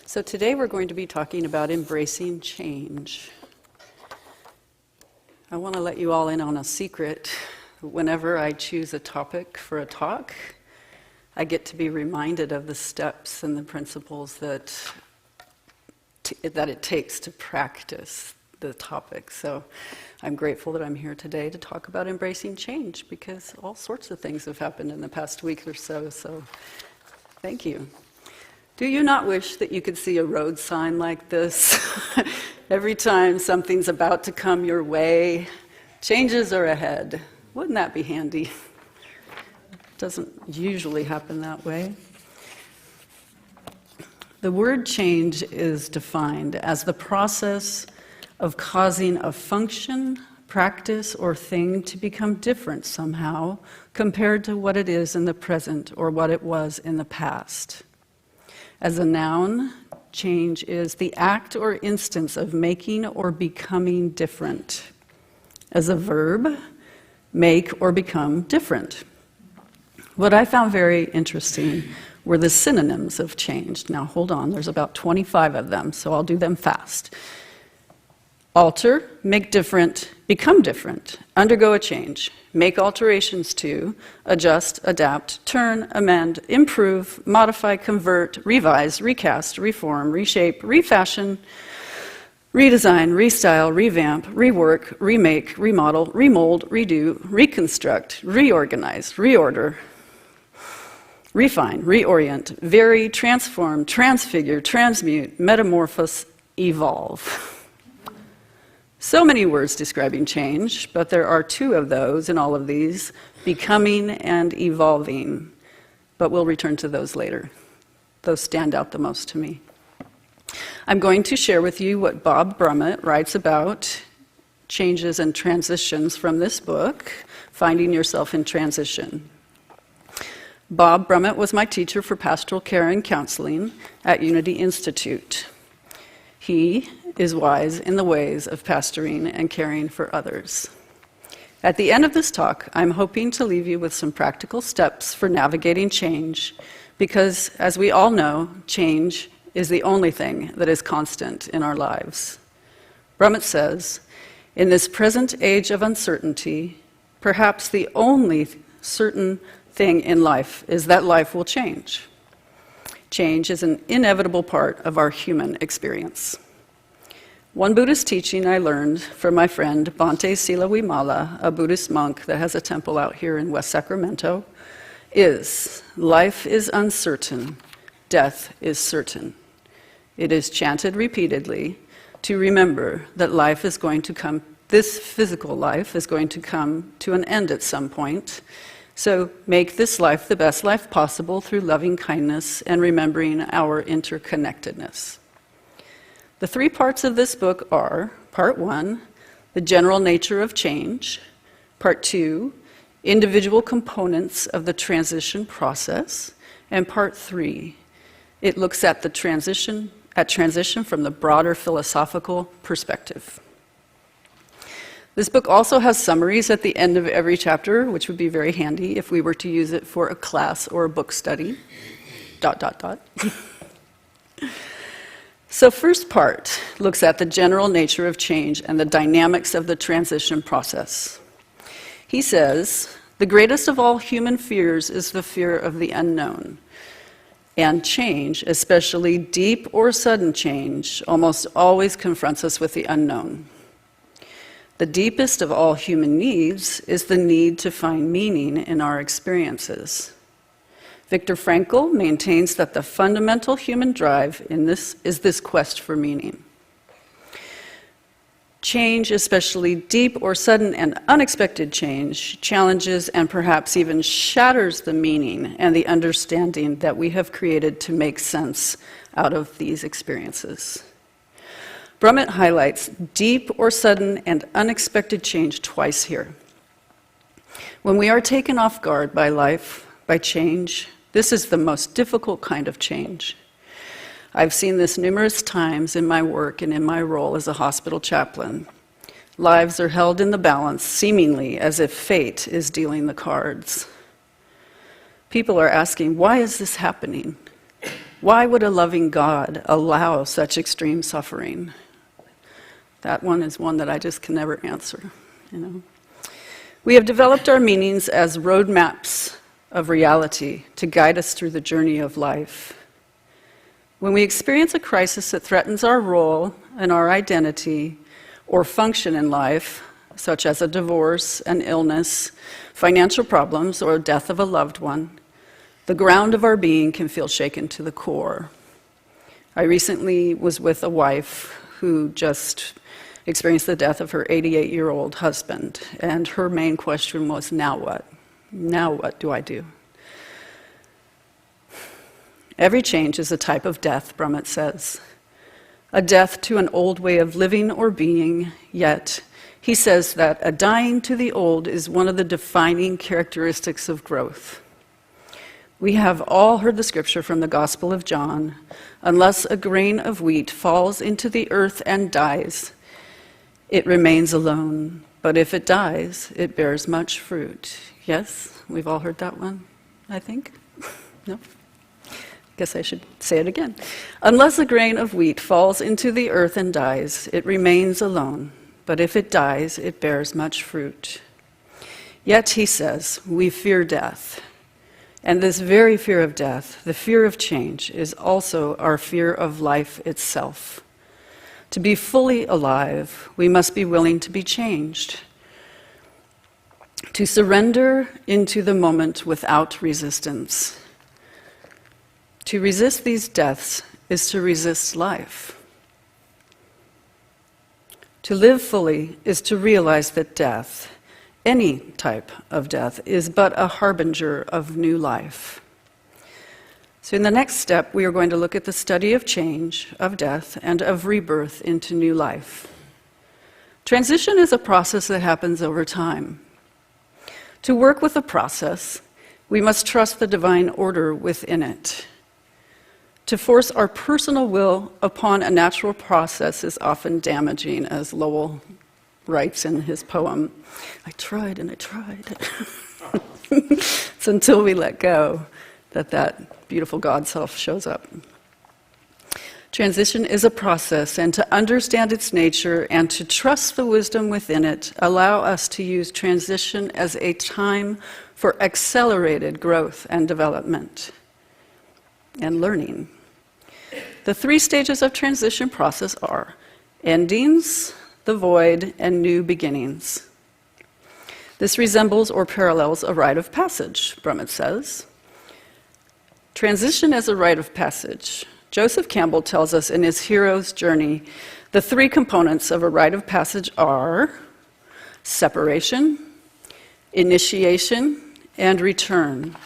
So today we're going to be talking about embracing change. I want to let you all in on a secret. Whenever I choose a topic for a talk, I get to be reminded of the steps and the principles that it takes to practice the topic. So I'm grateful that I'm here today to talk about embracing change, because all sorts of things have happened in the past week or so, so thank you. Do you not wish that you could see a road sign like this? Every time something's about to come your way, changes are ahead. Wouldn't that be handy? It doesn't usually happen that way. The word change is defined as the process of causing a function, practice, or thing to become different somehow compared to what it is in the present or what it was in the past. As a noun, change is the act or instance of making or becoming different. As a verb, make or become different. What I found very interesting were the synonyms of change. Now hold on, there's about 25 of them, so I'll do them fast. Alter, make different, become different, undergo a change, make alterations to, adjust, adapt, turn, amend, improve, modify, convert, revise, recast, reform, reshape, refashion, redesign, restyle, revamp, rework, remake, remodel, remold, redo, reconstruct, reorganize, reorder, refine, reorient, vary, transform, transfigure, transmute, metamorphose, evolve. So many words describing change, but there are two of those in all of these, becoming and evolving. But we'll return to those later. Those stand out the most to me. I'm going to share with you what Bob Brummett writes about changes and transitions from this book, Finding Yourself in Transition. Bob Brummett was my teacher for pastoral care and counseling at Unity Institute. He is wise in the ways of pastoring and caring for others. At the end of this talk, I'm hoping to leave you with some practical steps for navigating change, because, as we all know, change is the only thing that is constant in our lives. Brummett says, in this present age of uncertainty, perhaps the only certain thing in life is that life will change. Change is an inevitable part of our human experience. One Buddhist teaching I learned from my friend Bhante Sila Wimala, a Buddhist monk that has a temple out here in West Sacramento, is life is uncertain, death is certain. It is chanted repeatedly to remember that life is going to come, this physical life is going to come to an end at some point. So make this life the best life possible through loving kindness and remembering our interconnectedness. The three parts of this book are, part 1, the general nature of change, part 2, individual components of the transition process, and part 3, it looks at the transition from the broader philosophical perspective. This book also has summaries at the end of every chapter, which would be very handy if we were to use it for a class or a book study. ... So first part looks at the general nature of change and the dynamics of the transition process. He says, the greatest of all human fears is the fear of the unknown. And change, especially deep or sudden change, almost always confronts us with the unknown. The deepest of all human needs is the need to find meaning in our experiences. Viktor Frankl maintains that the fundamental human drive in this is this quest for meaning. Change, especially deep or sudden and unexpected change, challenges and perhaps even shatters the meaning and the understanding that we have created to make sense out of these experiences. Brummett highlights deep or sudden and unexpected change twice here. When we are taken off guard by life, by change, this is the most difficult kind of change. I've seen this numerous times in my work and in my role as a hospital chaplain. Lives are held in the balance, seemingly as if fate is dealing the cards. People are asking, why is this happening? Why would a loving God allow such extreme suffering? That one is one that I just can never answer, you know. We have developed our meanings as roadmaps of reality to guide us through the journey of life. When we experience a crisis that threatens our role and our identity or function in life, such as a divorce, an illness, financial problems, or death of a loved one, the ground of our being can feel shaken to the core. I recently was with a wife who just experienced the death of her 88-year-old husband, and her main question was, now what? Now what do I do? Every change is a type of death, Brummett says. A death to an old way of living or being, yet he says that a dying to the old is one of the defining characteristics of growth. We have all heard the scripture from the Gospel of John, unless a grain of wheat falls into the earth and dies, it remains alone, but if it dies, it bears much fruit. Yes, we've all heard that one, I think. No? Guess I should say it again. Unless a grain of wheat falls into the earth and dies, it remains alone, but if it dies, it bears much fruit. Yet, he says, we fear death. And this very fear of death, the fear of change, is also our fear of life itself. To be fully alive, we must be willing to be changed, to surrender into the moment without resistance. To resist these deaths is to resist life. To live fully is to realize that death, any type of death, is but a harbinger of new life. So in the next step, we are going to look at the study of change, of death, and of rebirth into new life. Transition is a process that happens over time. To work with the process, we must trust the divine order within it. To force our personal will upon a natural process is often damaging, as Lowell writes in his poem, I tried and I tried. It's until we let go that beautiful God self shows up. Transition is a process, and to understand its nature and to trust the wisdom within it allow us to use transition as a time for accelerated growth and development and learning. The 3 stages of transition process are endings, the void, and new beginnings. This resembles or parallels a rite of passage, Brummett says. Transition as a rite of passage. Joseph Campbell tells us in his Hero's Journey, the 3 components of a rite of passage are separation, initiation, and return.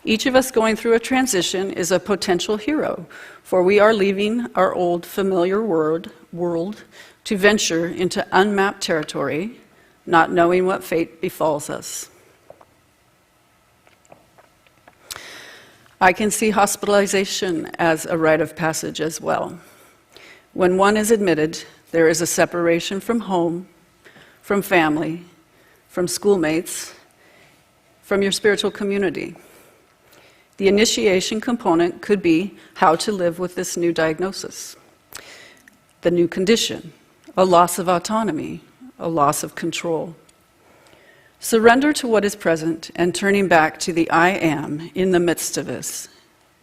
Each of us going through a transition is a potential hero, for we are leaving our old familiar world to venture into unmapped territory, not knowing what fate befalls us. I can see hospitalization as a rite of passage as well. When one is admitted, there is a separation from home, from family, from schoolmates, from your spiritual community. The initiation component could be how to live with this new diagnosis, the new condition, a loss of autonomy, a loss of control. Surrender to what is present and turning back to the I am in the midst of this.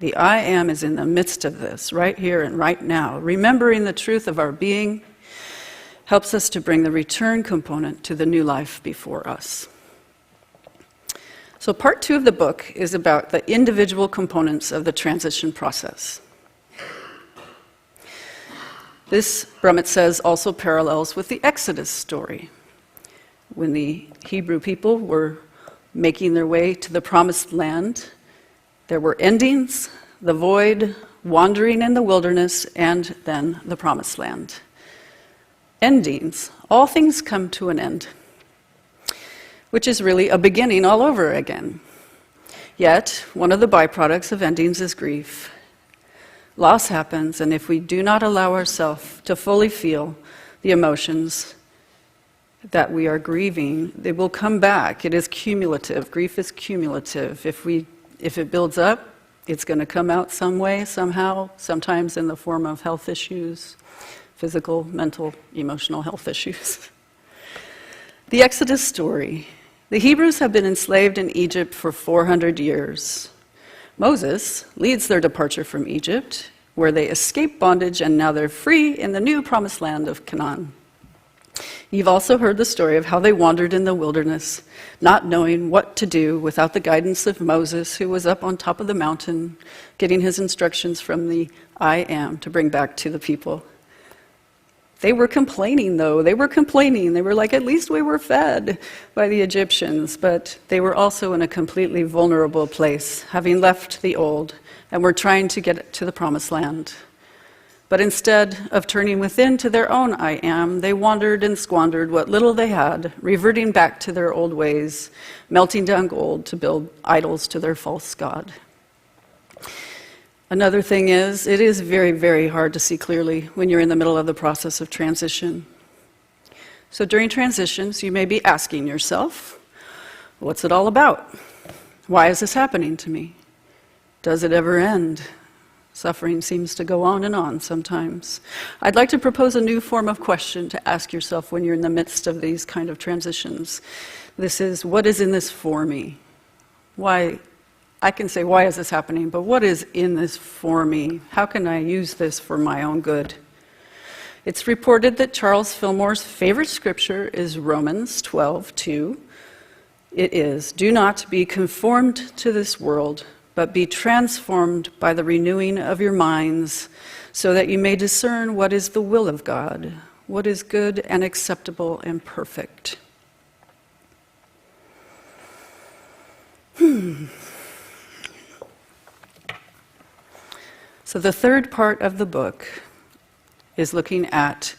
The I am is in the midst of this, right here and right now. Remembering the truth of our being helps us to bring the return component to the new life before us. So part 2 of the book is about the individual components of the transition process. This, Brummett says, also parallels with the Exodus story. When the Hebrew people were making their way to the promised land, there were endings, the void, wandering in the wilderness, and then the promised land. Endings. All things come to an end, which is really a beginning all over again. Yet, one of the byproducts of endings is grief. Loss happens, and if we do not allow ourselves to fully feel the emotions that we are grieving, they will come back. It is cumulative. Grief is cumulative. If it builds up, It's going to come out some way, somehow, sometimes in the form of health issues, physical, mental, emotional health issues. The Exodus story. The Hebrews have been enslaved in Egypt for 400 years. Moses leads their departure from Egypt, where they escape bondage and now they're free in the new promised land of Canaan. You've also heard the story of how they wandered in the wilderness, not knowing what to do without the guidance of Moses, who was up on top of the mountain, getting his instructions from the I Am to bring back to the people. They were complaining, though. They were complaining. They were like, at least we were fed by the Egyptians. But they were also in a completely vulnerable place, having left the old, and were trying to get to the promised land. But instead of turning within to their own I Am, they wandered and squandered what little they had, reverting back to their old ways, melting down gold to build idols to their false god. Another thing is, it is very, very hard to see clearly when you're in the middle of the process of transition. So during transitions, you may be asking yourself, what's it all about? Why is this happening to me? Does it ever end? Suffering seems to go on and on sometimes. I'd like to propose a new form of question to ask yourself when you're in the midst of these kind of transitions. This is, what is in this for me? Why? I can say, why is this happening? But what is in this for me? How can I use this for my own good? It's reported that Charles Fillmore's favorite scripture is Romans 12:2. It is, do not be conformed to this world, but be transformed by the renewing of your minds, so that you may discern what is the will of God, what is good and acceptable and perfect. So the third part of the book is looking at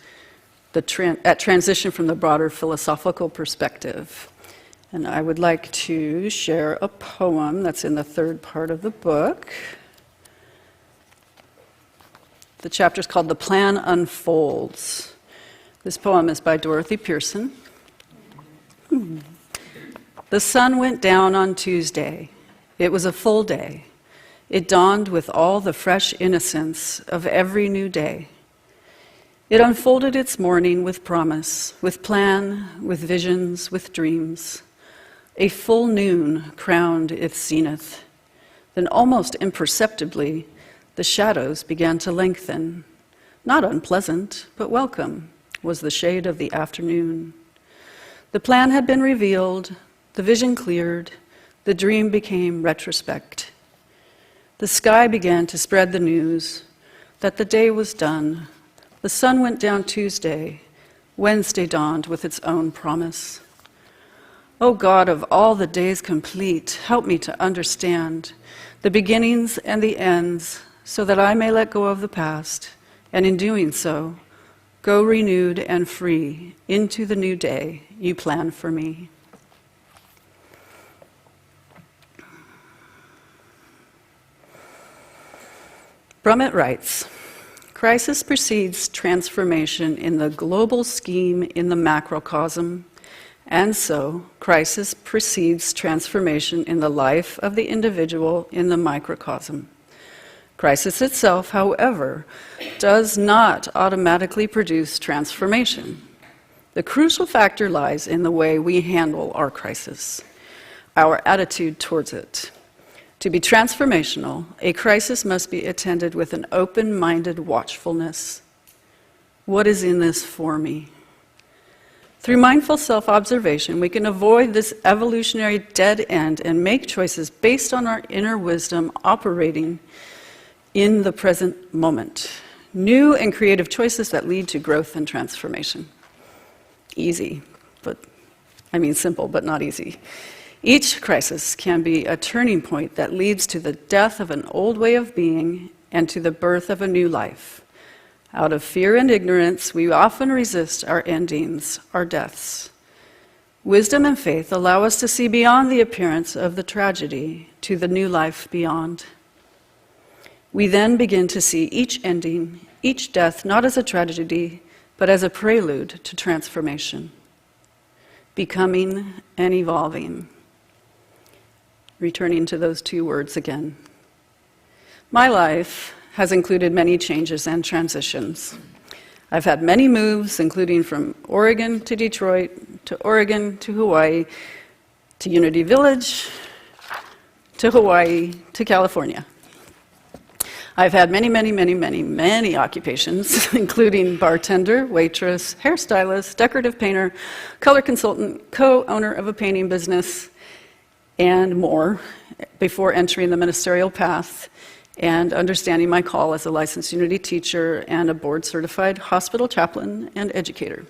transition from the broader philosophical perspective. And I would like to share a poem that's in the third part of the book. The chapter is called The Plan Unfolds. This poem is by Dorothy Pearson. The sun went down on Tuesday. It was a full day. It dawned with all the fresh innocence of every new day. It unfolded its morning with promise, with plan, with visions, with dreams. A full noon crowned its zenith. Then almost imperceptibly, the shadows began to lengthen. Not unpleasant, but welcome was the shade of the afternoon. The plan had been revealed, the vision cleared, the dream became retrospect. The sky began to spread the news that the day was done. The sun went down Tuesday. Wednesday dawned with its own promise. O God of all the days complete, help me to understand the beginnings and the ends, so that I may let go of the past, and in doing so, go renewed and free into the new day you plan for me. Brummett writes, crisis precedes transformation in the global scheme in the macrocosm, and so crisis precedes transformation in the life of the individual in the microcosm. Crisis itself, however, does not automatically produce transformation. The crucial factor lies in the way we handle our crisis, our attitude towards it. To be transformational, a crisis must be attended with an open-minded watchfulness. What is in this for me? Through mindful self-observation, we can avoid this evolutionary dead end and make choices based on our inner wisdom operating in the present moment. New and creative choices that lead to growth and transformation. Easy, simple, but not easy. Each crisis can be a turning point that leads to the death of an old way of being and to the birth of a new life. Out of fear and ignorance, we often resist our endings, our deaths. Wisdom and faith allow us to see beyond the appearance of the tragedy to the new life beyond. We then begin to see each ending, each death, not as a tragedy, but as a prelude to transformation, becoming and evolving. Returning to those two words again. My life has included many changes and transitions. I've had many moves, including from Oregon to Detroit, to Oregon to Hawaii, to Unity Village, to Hawaii, to California. I've had many occupations, including bartender, waitress, hairstylist, decorative painter, color consultant, co-owner of a painting business, and more, before entering the ministerial path and understanding my call as a licensed Unity teacher and a board-certified hospital chaplain and educator.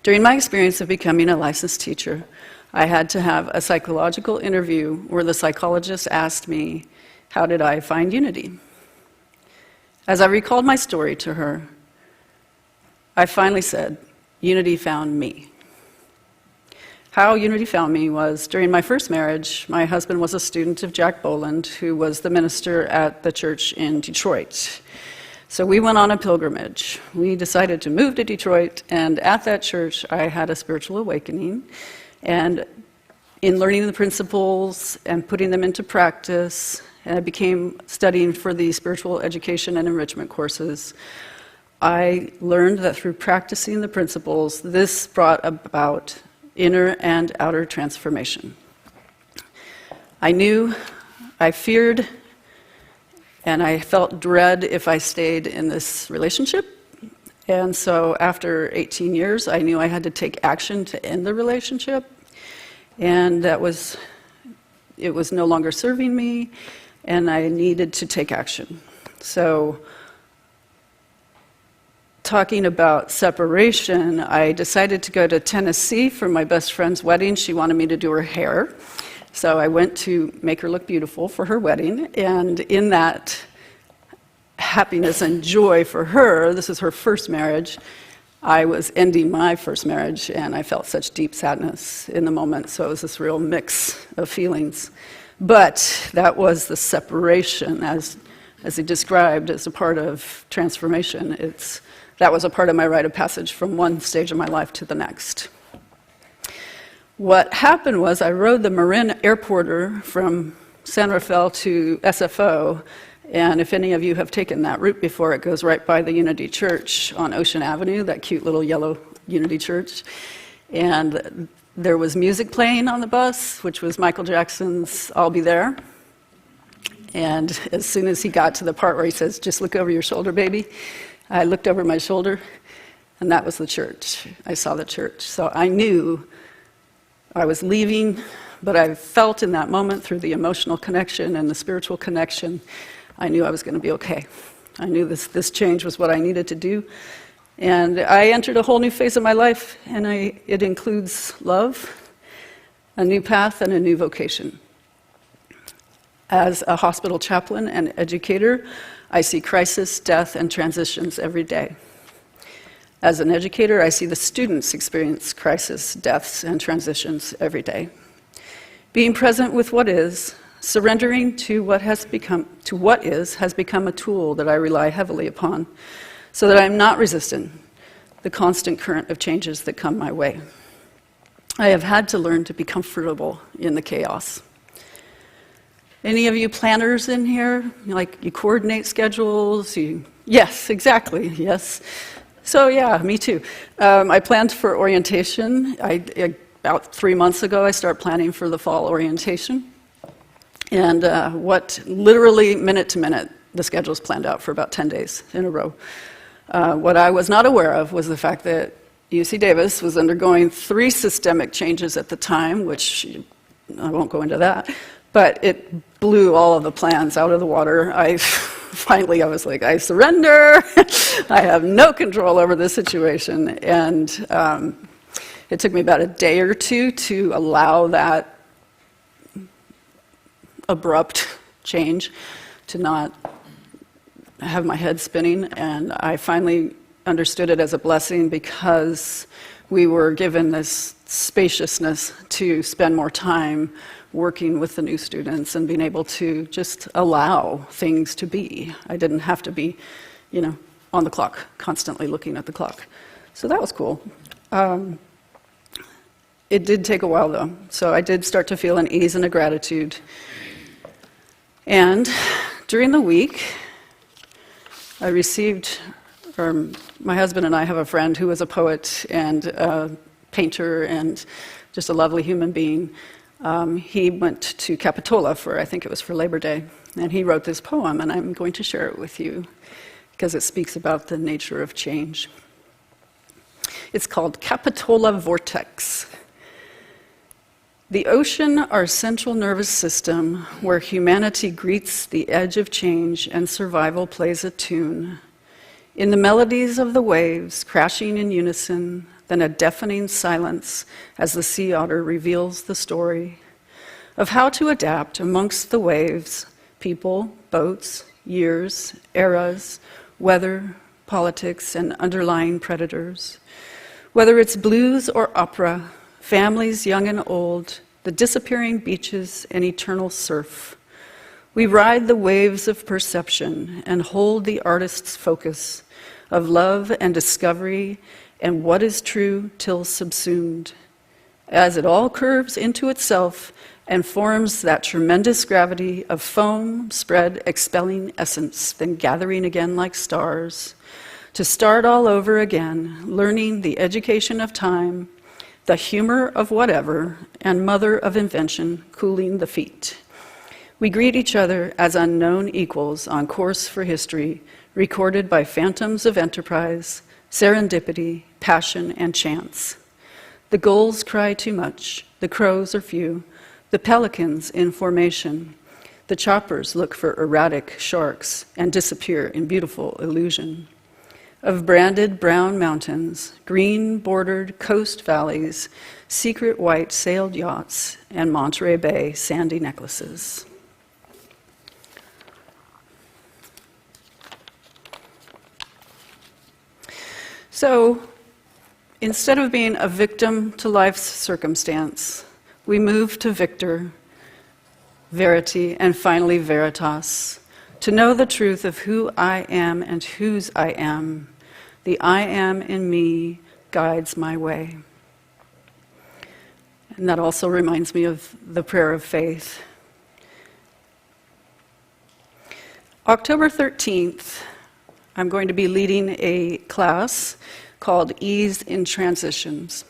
During my experience of becoming a licensed teacher, I had to have a psychological interview where the psychologist asked me, how did I find Unity? As I recalled my story to her, I finally said, Unity found me. How Unity found me was, during my first marriage, my husband was a student of Jack Boland, who was the minister at the church in Detroit. So we went on a pilgrimage. We decided to move to Detroit, and at that church, I had a spiritual awakening. And in learning the principles and putting them into practice, and I began studying for the spiritual education and enrichment courses, I learned that through practicing the principles, this brought about inner and outer transformation. I feared, and I felt dread if I stayed in this relationship. And so after 18 years, I knew I had to take action to end the relationship. And it was no longer serving me, and I needed to take action. So, talking about separation, I decided to go to Tennessee for my best friend's wedding. She wanted me to do her hair. So I went to make her look beautiful for her wedding. And in that happiness and joy for her, this is her first marriage, I was ending my first marriage, and I felt such deep sadness in the moment. So it was this real mix of feelings. But that was the separation, as he described, as a part of transformation. That was a part of my rite of passage from one stage of my life to the next. What happened was I rode the Marin Airporter from San Rafael to SFO, and if any of you have taken that route before, it goes right by the Unity Church on Ocean Avenue, that cute little yellow Unity Church. And there was music playing on the bus, which was Michael Jackson's I'll Be There. And as soon as he got to the part where he says, just look over your shoulder, baby, I looked over my shoulder, and that was the church. I saw the church. So I knew I was leaving, but I felt in that moment through the emotional connection and the spiritual connection, I knew I was going to be okay. I knew this change was what I needed to do. And I entered a whole new phase of my life, and it includes love, a new path, and a new vocation. As a hospital chaplain and educator, I see crisis, death, and transitions every day. As an educator, I see the students experience crisis, deaths, and transitions every day. Being present with what is, surrendering to what has become a tool that I rely heavily upon, so that I'm not resistant the constant current of changes that come my way. I have had to learn to be comfortable in the chaos. Any of you planners in here? You coordinate schedules? Yes, exactly, yes. So yeah, me too. I planned for orientation. About 3 months ago, I started planning for the fall orientation. And literally minute to minute, the schedule's planned out for about 10 days in a row. What I was not aware of was the fact that UC Davis was undergoing 3 systemic changes at the time, which I won't go into that, but it blew all of the plans out of the water. Finally, I was like, I surrender. I have no control over this situation. And it took me about a day or two to allow that abrupt change to not have my head spinning. And I finally understood it as a blessing because we were given this spaciousness to spend more time working with the new students and being able to just allow things to be. I didn't have to be, on the clock, constantly looking at the clock. So that was cool. It did take a while, though. So I did start to feel an ease and a gratitude. And During the week, I received, my husband and I have a friend who is a poet and a painter and just a lovely human being. He went to Capitola I think it was for Labor Day, and he wrote this poem, and I'm going to share it with you because it speaks about the nature of change. It's called Capitola Vortex. The ocean, our central nervous system, where humanity greets the edge of change and survival plays a tune. In the melodies of the waves crashing in unison, then a deafening silence as the sea otter reveals the story of how to adapt amongst the waves, people, boats, years, eras, weather, politics, and underlying predators. Whether it's blues or opera, families young and old, the disappearing beaches and eternal surf. We ride the waves of perception and hold the artist's focus of love and discovery and what is true till subsumed, as it all curves into itself and forms that tremendous gravity of foam spread expelling essence, then gathering again like stars, to start all over again, learning the education of time, the humor of whatever, and mother of invention, cooling the feet. We greet each other as unknown equals on course for history, recorded by phantoms of enterprise, serendipity, passion, and chance. The gulls cry too much, the crows are few, the pelicans in formation. The choppers look for erratic sharks and disappear in beautiful illusion. Of branded brown mountains, green-bordered coast valleys, secret white sailed yachts, and Monterey Bay sandy necklaces. So, instead of being a victim to life's circumstance, we move to victor, verity, and finally veritas, to know the truth of who I am and whose I am. The I am in me guides my way. And that also reminds me of the prayer of faith. October 13th, I'm going to be leading a class called Ease in Transitions.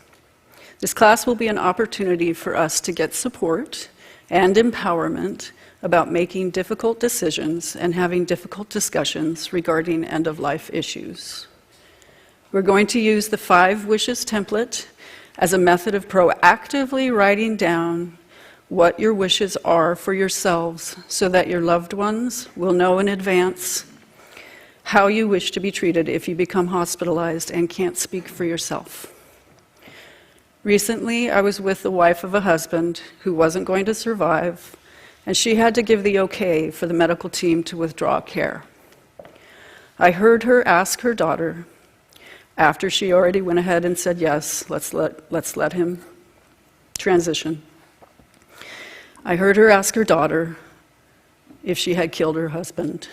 This class will be an opportunity for us to get support and empowerment about making difficult decisions and having difficult discussions regarding end-of-life issues. We're going to use the 5 wishes template as a method of proactively writing down what your wishes are for yourselves so that your loved ones will know in advance how you wish to be treated if you become hospitalized and can't speak for yourself. Recently, I was with the wife of a husband who wasn't going to survive, and she had to give the okay for the medical team to withdraw care. I heard her ask her daughter, after she already went ahead and said, yes, let's let him transition. I heard her ask her daughter if she had killed her husband.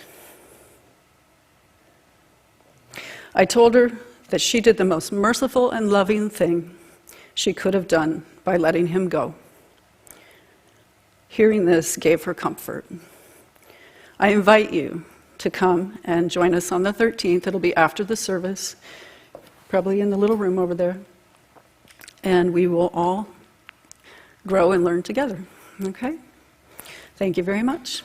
I told her that she did the most merciful and loving thing she could have done by letting him go. Hearing this gave her comfort. I invite you to come and join us on the 13th. It'll be after the service, probably in the little room over there. And we will all grow and learn together. Okay? Thank you very much.